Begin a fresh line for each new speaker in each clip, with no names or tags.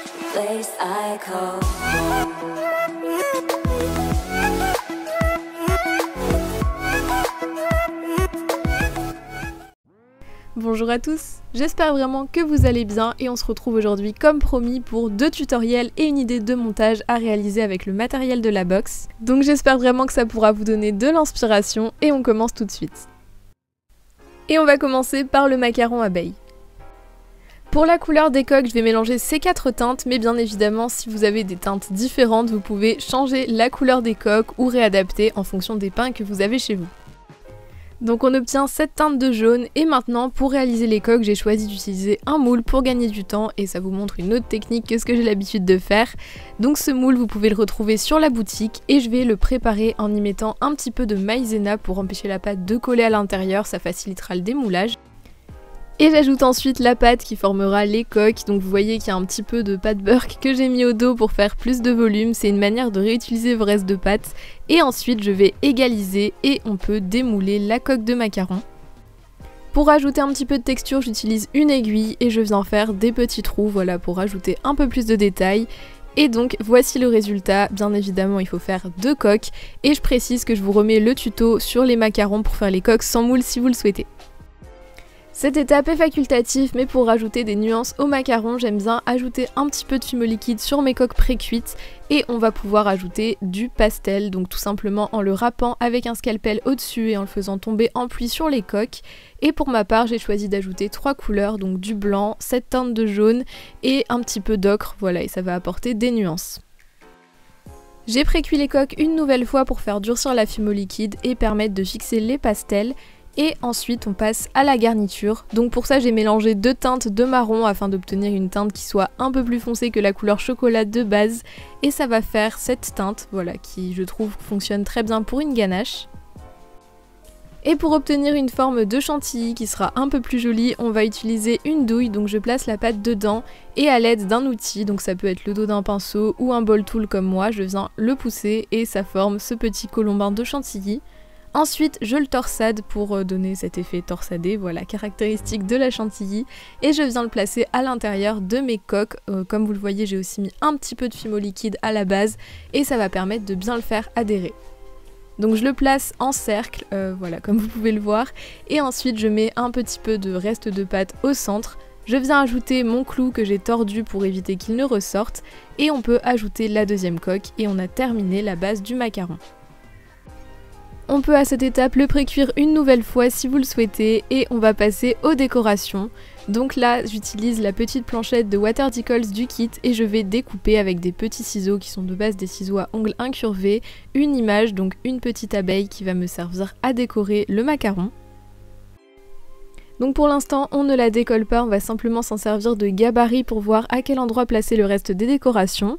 place I call home.
Bonjour à tous, j'espère vraiment que vous allez bien et on se retrouve aujourd'hui comme promis pour 2 tutoriels et une idée de montage à réaliser avec le matériel de la box. Donc j'espère vraiment que ça pourra vous donner de l'inspiration et on commence tout de suite. Et on va commencer par le macaron abeille. Pour la couleur des coques, je vais mélanger ces 4 teintes, mais bien évidemment si vous avez des teintes différentes, vous pouvez changer la couleur des coques ou réadapter en fonction des pins que vous avez chez vous. Donc on obtient cette teinte de jaune et maintenant pour réaliser les coques j'ai choisi d'utiliser un moule pour gagner du temps et ça vous montre une autre technique que ce que j'ai l'habitude de faire. Donc ce moule vous pouvez le retrouver sur la boutique et je vais le préparer en y mettant un petit peu de maïzena pour empêcher la pâte de coller à l'intérieur, ça facilitera le démoulage. Et j'ajoute ensuite la pâte qui formera les coques, donc vous voyez qu'il y a un petit peu de pâte Burke que j'ai mis au dos pour faire plus de volume, c'est une manière de réutiliser vos restes de pâte. Et ensuite je vais égaliser et on peut démouler la coque de macaron. Pour ajouter un petit peu de texture j'utilise une aiguille et je viens faire des petits trous, voilà, pour ajouter un peu plus de détails. Et donc voici le résultat, bien évidemment il faut faire 2 coques et je précise que je vous remets le tuto sur les macarons pour faire les coques sans moule si vous le souhaitez. Cette étape est facultative, mais pour rajouter des nuances au macaron, j'aime bien ajouter un petit peu de fumée liquide sur mes coques pré-cuites et on va pouvoir ajouter du pastel, donc tout simplement en le râpant avec un scalpel au-dessus et en le faisant tomber en pluie sur les coques. Et pour ma part, j'ai choisi d'ajouter 3 couleurs, donc du blanc, cette teinte de jaune et un petit peu d'ocre, voilà, et ça va apporter des nuances. J'ai pré-cuit les coques une nouvelle fois pour faire durcir la fumée liquide et permettre de fixer les pastels. Et ensuite on passe à la garniture. Donc pour ça j'ai mélangé 2 teintes de marron afin d'obtenir une teinte qui soit un peu plus foncée que la couleur chocolat de base. Et ça va faire cette teinte, voilà, qui je trouve fonctionne très bien pour une ganache. Et pour obtenir une forme de chantilly qui sera un peu plus jolie, on va utiliser une douille, donc je place la pâte dedans et à l'aide d'un outil, donc ça peut être le dos d'un pinceau ou un ball tool comme moi, je viens le pousser et ça forme ce petit colombin de chantilly. Ensuite, je le torsade pour donner cet effet torsadé, voilà, caractéristique de la chantilly. Et je viens le placer à l'intérieur de mes coques. Comme vous le voyez, j'ai aussi mis un petit peu de fumée liquide à la base et ça va permettre de bien le faire adhérer. Donc je le place en cercle, voilà, comme vous pouvez le voir. Et ensuite, je mets un petit peu de reste de pâte au centre. Je viens ajouter mon clou que j'ai tordu pour éviter qu'il ne ressorte. Et on peut ajouter la deuxième coque et on a terminé la base du macaron. On peut à cette étape le pré-cuire une nouvelle fois si vous le souhaitez et on va passer aux décorations. Donc là j'utilise la petite planchette de Water Decals du kit et je vais découper avec des petits ciseaux qui sont de base des ciseaux à ongles incurvés une image, donc une petite abeille qui va me servir à décorer le macaron. Donc pour l'instant on ne la décolle pas, on va simplement s'en servir de gabarit pour voir à quel endroit placer le reste des décorations.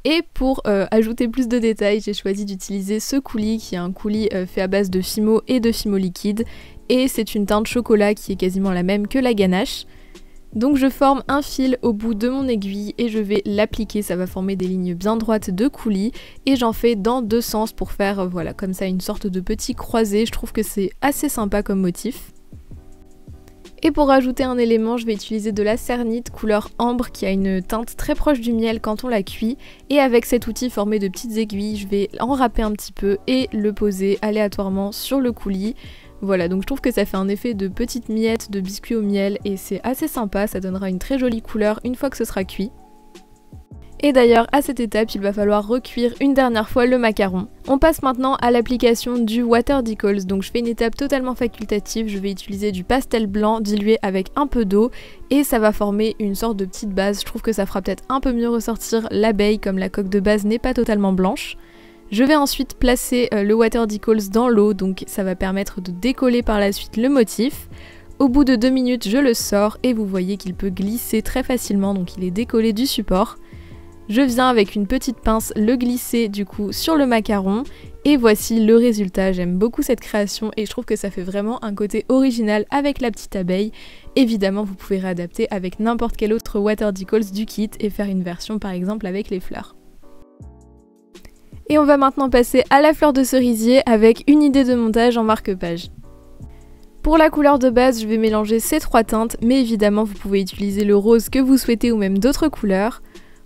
Et pour ajouter plus de détails, j'ai choisi d'utiliser ce coulis qui est un coulis fait à base de fimo et de fimo liquide. Et c'est une teinte chocolat qui est quasiment la même que la ganache. Donc je forme un fil au bout de mon aiguille et je vais l'appliquer, ça va former des lignes bien droites de coulis. Et j'en fais dans 2 sens pour faire voilà, comme ça une sorte de petit croisé, je trouve que c'est assez sympa comme motif. Et pour rajouter un élément, je vais utiliser de la cernite couleur ambre qui a une teinte très proche du miel quand on la cuit. Et avec cet outil formé de petites aiguilles, je vais enrapper un petit peu et le poser aléatoirement sur le coulis. Voilà, donc je trouve que ça fait un effet de petites miettes de biscuit au miel et c'est assez sympa, ça donnera une très jolie couleur une fois que ce sera cuit. Et d'ailleurs, à cette étape, il va falloir recuire une dernière fois le macaron. On passe maintenant à l'application du Water Decals. Donc je fais une étape totalement facultative, je vais utiliser du pastel blanc dilué avec un peu d'eau et ça va former une sorte de petite base. Je trouve que ça fera peut-être un peu mieux ressortir l'abeille comme la coque de base n'est pas totalement blanche. Je vais ensuite placer le Water Decals dans l'eau, donc ça va permettre de décoller par la suite le motif. Au bout de 2 minutes, je le sors et vous voyez qu'il peut glisser très facilement, donc il est décollé du support. Je viens avec une petite pince le glisser du coup sur le macaron et voici le résultat. J'aime beaucoup cette création et je trouve que ça fait vraiment un côté original avec la petite abeille. Évidemment vous pouvez réadapter avec n'importe quel autre Water Decals du kit et faire une version par exemple avec les fleurs. Et on va maintenant passer à la fleur de cerisier avec une idée de montage en marque-page. Pour la couleur de base, je vais mélanger ces 3 teintes, mais évidemment vous pouvez utiliser le rose que vous souhaitez ou même d'autres couleurs.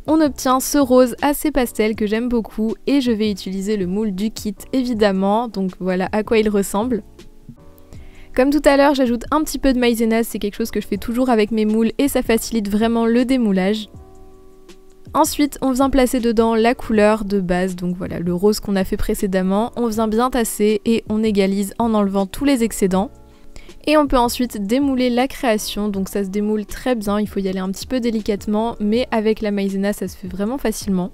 on obtient ce rose assez pastel que j'aime beaucoup et je vais utiliser le moule du kit évidemment, donc voilà à quoi il ressemble. Comme tout à l'heure, j'ajoute un petit peu de maïzena, c'est quelque chose que je fais toujours avec mes moules et ça facilite vraiment le démoulage. Ensuite, on vient placer dedans la couleur de base, donc voilà, le rose qu'on a fait précédemment. On vient bien tasser et on égalise en enlevant tous les excédents. Et on peut ensuite démouler la création, donc ça se démoule très bien, il faut y aller un petit peu délicatement, mais avec la maïzena ça se fait vraiment facilement.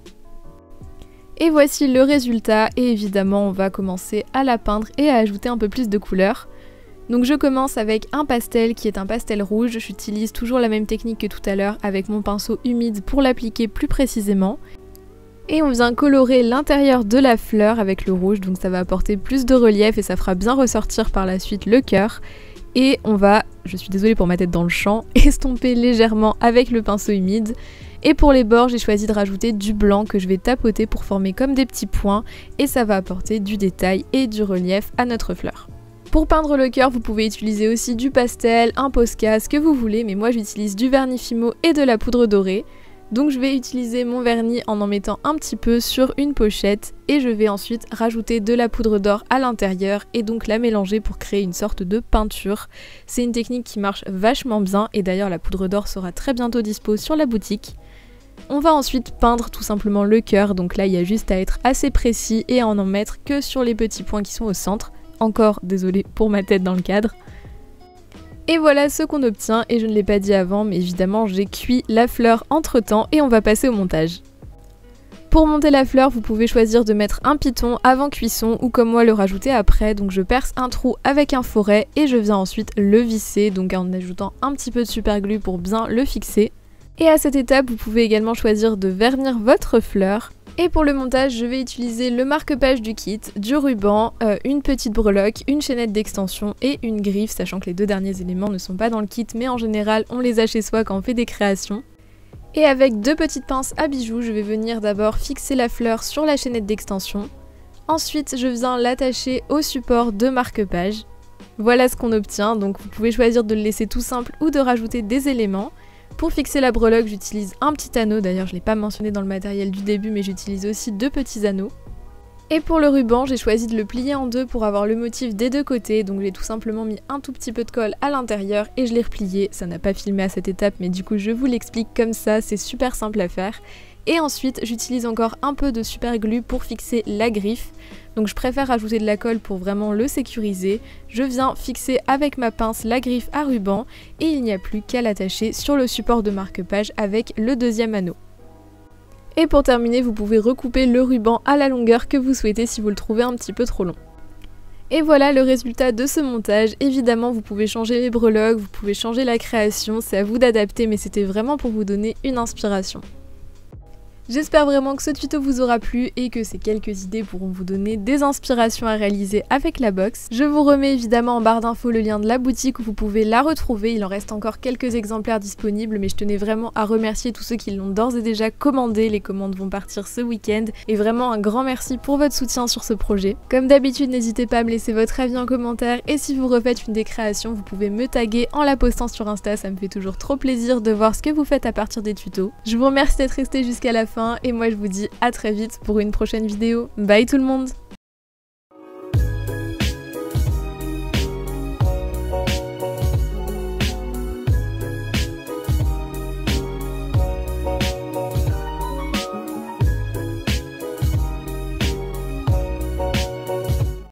Et voici le résultat, et évidemment on va commencer à la peindre et à ajouter un peu plus de couleurs. Donc je commence avec un pastel qui est un pastel rouge, j'utilise toujours la même technique que tout à l'heure avec mon pinceau humide pour l'appliquer plus précisément. Et on vient colorer l'intérieur de la fleur avec le rouge, donc ça va apporter plus de relief et ça fera bien ressortir par la suite le cœur. Et on va, je suis désolée pour ma tête dans le champ, estomper légèrement avec le pinceau humide. Et pour les bords, j'ai choisi de rajouter du blanc que je vais tapoter pour former comme des petits points et ça va apporter du détail et du relief à notre fleur. Pour peindre le cœur, vous pouvez utiliser aussi du pastel, un Posca, ce que vous voulez, mais moi j'utilise du vernis Fimo et de la poudre dorée. Donc je vais utiliser mon vernis en mettant un petit peu sur une pochette et je vais ensuite rajouter de la poudre d'or à l'intérieur et donc la mélanger pour créer une sorte de peinture. C'est une technique qui marche vachement bien et d'ailleurs la poudre d'or sera très bientôt dispo sur la boutique. On va ensuite peindre tout simplement le cœur, donc là il y a juste à être assez précis et à en mettre que sur les petits points qui sont au centre. Encore désolée pour ma tête dans le cadre. Et voilà ce qu'on obtient, et je ne l'ai pas dit avant, mais évidemment j'ai cuit la fleur entre temps et on va passer au montage. Pour monter la fleur, vous pouvez choisir de mettre un piton avant cuisson ou comme moi le rajouter après, donc je perce un trou avec un foret et je viens ensuite le visser, donc en ajoutant un petit peu de super glue pour bien le fixer. Et à cette étape, vous pouvez également choisir de vernir votre fleur. Et pour le montage, je vais utiliser le marque-page du kit, du ruban, une petite breloque, une chaînette d'extension et une griffe, sachant que les deux derniers éléments ne sont pas dans le kit, mais en général on les a chez soi quand on fait des créations. Et avec deux petites pinces à bijoux, je vais venir d'abord fixer la fleur sur la chaînette d'extension. Ensuite, je viens l'attacher au support de marque-page. Voilà ce qu'on obtient, donc vous pouvez choisir de le laisser tout simple ou de rajouter des éléments. Pour fixer la breloque, j'utilise un petit anneau, d'ailleurs je ne l'ai pas mentionné dans le matériel du début, mais j'utilise aussi deux petits anneaux. Et pour le ruban, j'ai choisi de le plier en deux pour avoir le motif des deux côtés, donc j'ai tout simplement mis un tout petit peu de colle à l'intérieur et je l'ai replié. Ça n'a pas filmé à cette étape, mais du coup je vous l'explique comme ça, c'est super simple à faire. Et ensuite, j'utilise encore un peu de super glue pour fixer la griffe. Donc je préfère rajouter de la colle pour vraiment le sécuriser. Je viens fixer avec ma pince la griffe à ruban et il n'y a plus qu'à l'attacher sur le support de marque-page avec le deuxième anneau. Et pour terminer, vous pouvez recouper le ruban à la longueur que vous souhaitez si vous le trouvez un petit peu trop long. Et voilà le résultat de ce montage. Évidemment, vous pouvez changer les breloques, vous pouvez changer la création, c'est à vous d'adapter, mais c'était vraiment pour vous donner une inspiration. J'espère vraiment que ce tuto vous aura plu et que ces quelques idées pourront vous donner des inspirations à réaliser avec la box. Je vous remets évidemment en barre d'infos le lien de la boutique où vous pouvez la retrouver. Il en reste encore quelques exemplaires disponibles, mais je tenais vraiment à remercier tous ceux qui l'ont d'ores et déjà commandé. Les commandes vont partir ce week-end et vraiment un grand merci pour votre soutien sur ce projet. Comme d'habitude, n'hésitez pas à me laisser votre avis en commentaire et si vous refaites une des créations, vous pouvez me taguer en la postant sur Insta. Ça me fait toujours trop plaisir de voir ce que vous faites à partir des tutos. Je vous remercie d'être resté jusqu'à la fin et moi je vous dis à très vite pour une prochaine vidéo. Bye tout le monde!